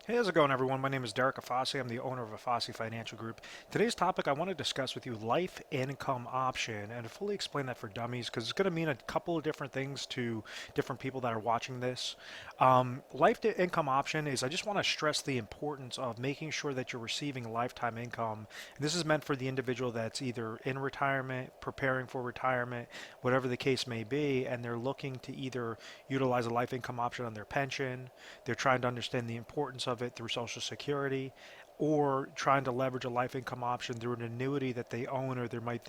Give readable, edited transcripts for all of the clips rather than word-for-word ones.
Hey, how's it going, everyone? My name is Derek Afasi. I'm the owner of Afasi Financial Group. Today's topic, I want to discuss with you life income option and fully explain that for dummies because it's going to mean a couple of different things to different people that are watching this. Income option is I just want to stress the importance of making sure that you're receiving lifetime income. And this is meant for the individual that's either in retirement, preparing for retirement, whatever the case may be, and they're looking to either utilize a life income option on their pension. They're trying to understand the importance of it through Social Security, or trying to leverage a life income option through an annuity that they own or they might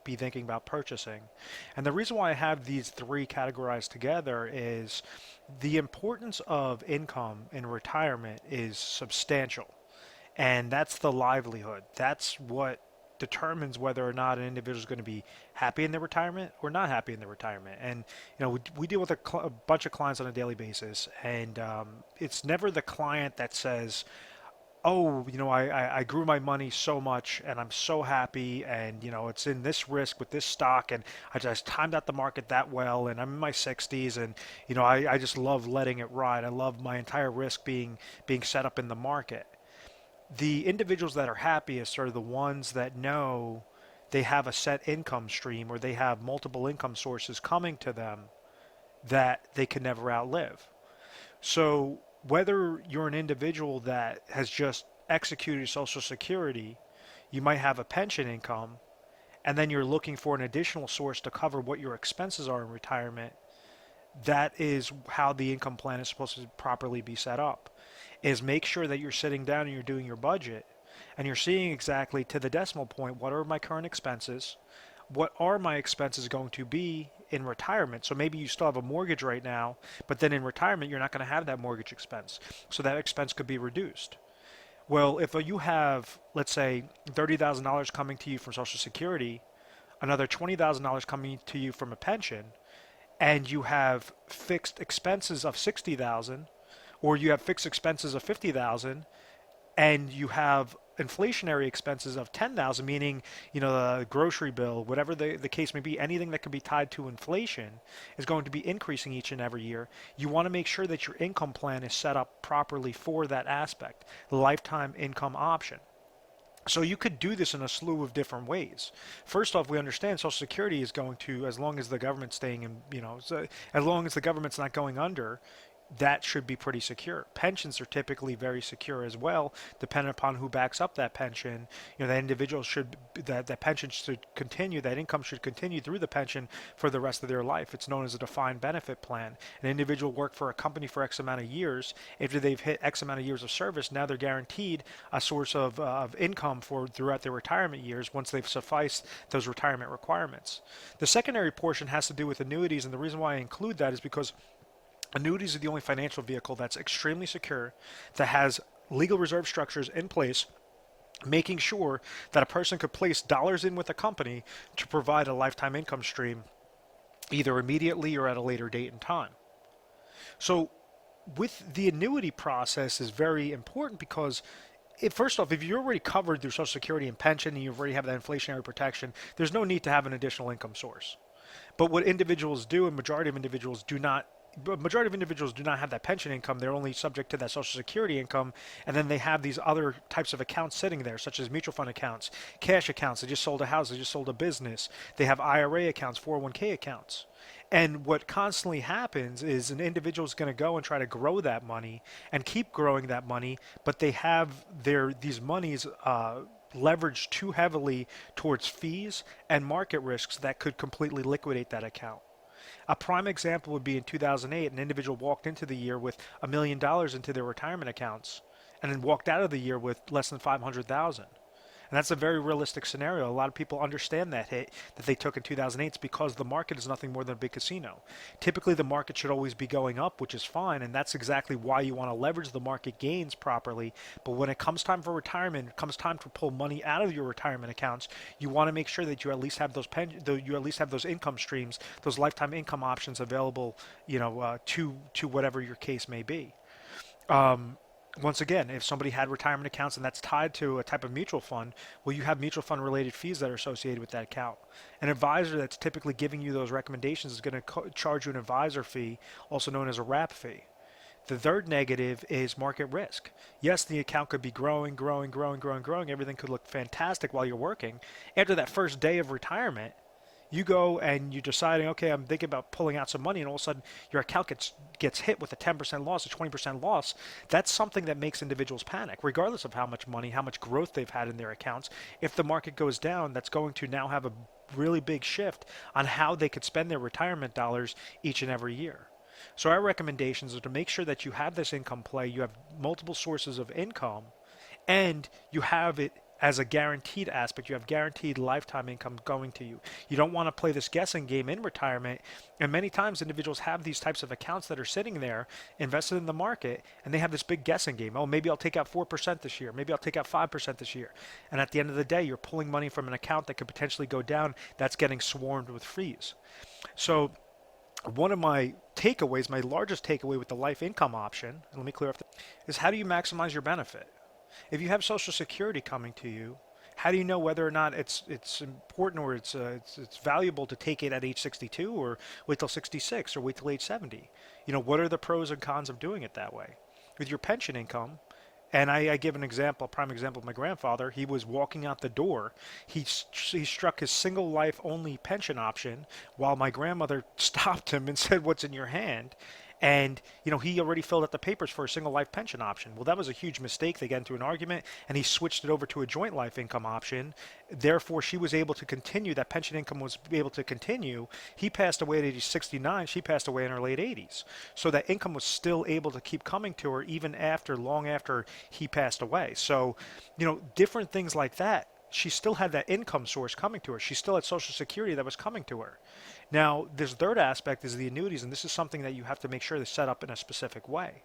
be thinking about purchasing. And the reason why I have these three categorized together is the importance of income in retirement is substantial. And that's the livelihood. That's what determines whether or not an individual is going to be happy in their retirement or not happy in their retirement. And we deal with a bunch of clients on a daily basis, and it's never the client that says, "Oh, I grew my money so much, and I'm so happy, and it's in this risk with this stock, and I just timed out the market that well, and I'm in my 60s, and I just love letting it ride. I love my entire risk being set up in the market." The individuals that are happiest are the ones that know they have a set income stream or they have multiple income sources coming to them that they can never outlive. So whether you're an individual that has just executed Social Security, you might have a pension income, and then you're looking for an additional source to cover what your expenses are in retirement. That is how the income plan is supposed to properly be set up, is make sure that you're sitting down and you're doing your budget and you're seeing exactly to the decimal point what are my current expenses, what are my expenses going to be in retirement. So maybe you still have a mortgage right now, but then in retirement you're not going to have that mortgage expense, so that expense could be reduced. Well, if you have, let's say, $30,000 coming to you from Social Security, another $20,000 coming to you from a pension, and you have fixed expenses of 60,000, or you have fixed expenses of 50,000, and you have inflationary expenses of 10,000, meaning the grocery bill, whatever the case may be, anything that can be tied to inflation is going to be increasing each and every year. You want to make sure that your income plan is set up properly for that aspect, the lifetime income option. So you could do this in a slew of different ways. First off, we understand Social Security is going to, as long as the government's staying in, so as long as the government's not going under, that should be pretty secure. Pensions are typically very secure as well, depending upon who backs up that pension. That individual should that pension should continue, that income should continue through the pension for the rest of their life. It's known as a defined benefit plan. An individual worked for a company for X amount of years. After they've hit X amount of years of service, now they're guaranteed a source of income for throughout their retirement years once they've sufficed those retirement requirements. The secondary portion has to do with annuities, and the reason why I include that is because annuities are the only financial vehicle that's extremely secure, that has legal reserve structures in place, making sure that a person could place dollars in with a company to provide a lifetime income stream either immediately or at a later date and time. So with the annuity process is very important because first off, if you're already covered through Social Security and pension and you already have that inflationary protection, there's no need to have an additional income source. But what individuals do, and majority of individuals do not have that pension income. They're only subject to that Social Security income, and then they have these other types of accounts sitting there, such as mutual fund accounts, cash accounts. They just sold a house, they just sold a business. They have IRA accounts, 401k accounts. And what constantly happens is an individual is going to go and try to grow that money and keep growing that money, but they have these monies leveraged too heavily towards fees and market risks that could completely liquidate that account. A prime example would be in 2008, an individual walked into the year with $1 million into their retirement accounts and then walked out of the year with less than 500,000. And that's a very realistic scenario. A lot of people understand that hit that they took in 2008 is because the market is nothing more than a big casino. Typically, the market should always be going up, which is fine, and that's exactly why you want to leverage the market gains properly. But when it comes time for retirement, it comes time to pull money out of your retirement accounts, you want to make sure that you at least have those income streams, those lifetime income options available, to whatever your case may be. Um, Once again, if somebody had retirement accounts and that's tied to a type of mutual fund, well, you have mutual fund related fees that are associated with that account. An advisor that's typically giving you those recommendations is going to charge you an advisor fee, also known as a wrap fee. The third negative is market risk. Yes, the account could be growing, growing, growing, growing, growing. Everything could look fantastic while you're working. After that first day of retirement, you go and you're deciding, okay, I'm thinking about pulling out some money, and all of a sudden your account gets hit with a 10% loss, a 20% loss. That's something that makes individuals panic, regardless of how much money, how much growth they've had in their accounts. If the market goes down, that's going to now have a really big shift on how they could spend their retirement dollars each and every year. So our recommendations are to make sure that you have this income play, you have multiple sources of income, and you have it as a guaranteed aspect. You have guaranteed lifetime income going to you. You don't want to play this guessing game in retirement. And many times individuals have these types of accounts that are sitting there invested in the market, and they have this big guessing game. Oh, maybe I'll take out 4% this year. Maybe I'll take out 5% this year. And at the end of the day, you're pulling money from an account that could potentially go down. That's getting swarmed with fees. So one of my takeaways, my largest takeaway with the life income option, and let me clear up, is how do you maximize your benefit? If you have Social Security coming to you, how do you know whether or not it's important or it's valuable to take it at age 62 or wait till 66 or wait till age 70? What are the pros and cons of doing it that way? With your pension income, and I give an example, a prime example of my grandfather. He was walking out the door. He struck his single life only pension option while my grandmother stopped him and said, "What's in your hand?" And he already filled out the papers for a single life pension option. Well, that was a huge mistake. They got into an argument, and he switched it over to a joint life income option. Therefore, she was able to continue. That pension income was able to continue. He passed away at age 69. She passed away in her late 80s. So that income was still able to keep coming to her even long after he passed away. So, different things like that. She still had that income source coming to her. She still had Social Security that was coming to her. Now, this third aspect is the annuities, and this is something that you have to make sure to set up in a specific way.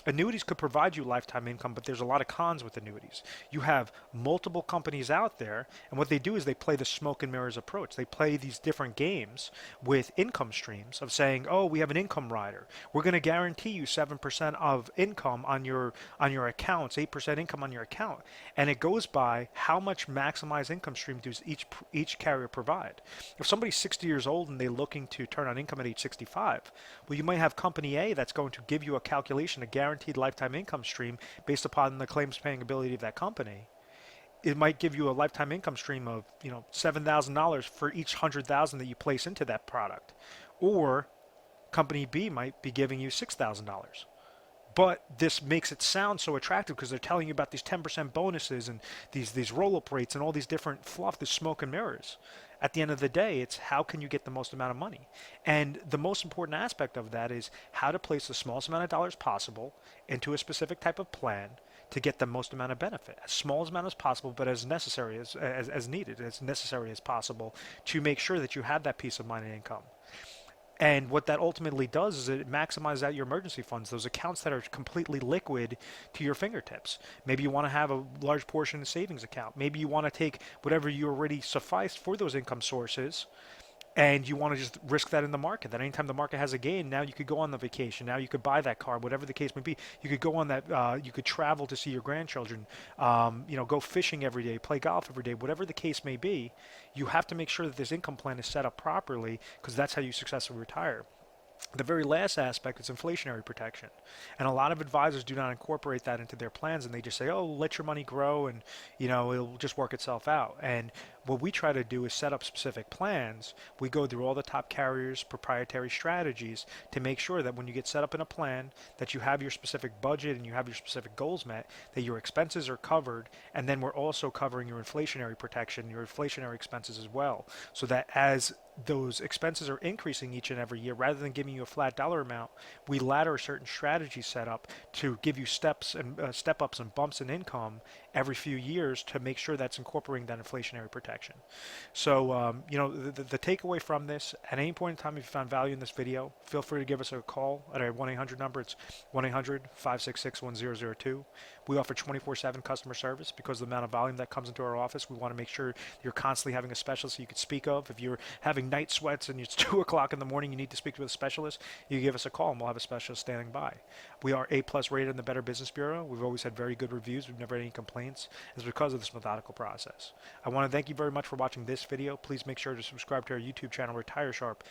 Annuities could provide you lifetime income, but there's a lot of cons with annuities. You have multiple companies out there, and what they do is they play the smoke and mirrors approach. They play these different games with income streams of saying, oh, we have an income rider. We're going to guarantee you 7% of income on your accounts, 8% income on your account. And it goes by how much maximized income stream does each carrier provide. If somebody's 60 years old and they're looking to turn on income at age 65, well, you might have company A that's going to give you a calculation, a guaranteed lifetime income stream based upon the claims paying ability of that company. It might give you a lifetime income stream of $7,000 for each 100,000 that you place into that product, or company B might be giving you $6,000. But this makes it sound so attractive because they're telling you about these 10% bonuses and these roll-up rates and all these different fluff, this smoke and mirrors. At the end of the day, it's how can you get the most amount of money? And the most important aspect of that is how to place the smallest amount of dollars possible into a specific type of plan to get the most amount of benefit. As small amount as possible, but as necessary as needed, as necessary as possible to make sure that you have that peace of mind and income. And what that ultimately does is it maximizes out your emergency funds, those accounts that are completely liquid to your fingertips. Maybe you want to have a large portion in a savings account. Maybe you want to take whatever you already sufficed for those income sources, and you want to just risk that in the market. That anytime the market has a gain, now you could go on the vacation. Now you could buy that car, whatever the case may be. You could go on that. You could travel to see your grandchildren. Go fishing every day, play golf every day, whatever the case may be. You have to make sure that this income plan is set up properly because that's how you successfully retire. The very last aspect is inflationary protection. And a lot of advisors do not incorporate that into their plans, and they just say, oh, let your money grow and it'll just work itself out. And what we try to do is set up specific plans. We go through all the top carriers' proprietary strategies to make sure that when you get set up in a plan, that you have your specific budget and you have your specific goals met, that your expenses are covered, and then we're also covering your inflationary protection, your inflationary expenses as well, so that as those expenses are increasing each and every year, rather than giving you a flat dollar amount, we ladder a certain strategy set up to give you steps and step-ups and bumps in income every few years to make sure that's incorporating that inflationary protection. So, the takeaway from this, at any point in time, if you found value in this video, feel free to give us a call at our 1-800 number. It's 1-800-566-1002. We offer 24/7 customer service because of the amount of volume that comes into our office. We want to make sure you're constantly having a specialist you could speak of. If you're having night sweats and it's 2 o'clock in the morning, you need to speak to a specialist, you give us a call and we'll have a specialist standing by. We are A+ rated in the Better Business Bureau. We've always had very good reviews. We've never had any complaints. It's because of this methodical process. I want to thank you very much for watching this video. Please make sure to subscribe to our YouTube channel, Retire Sharp,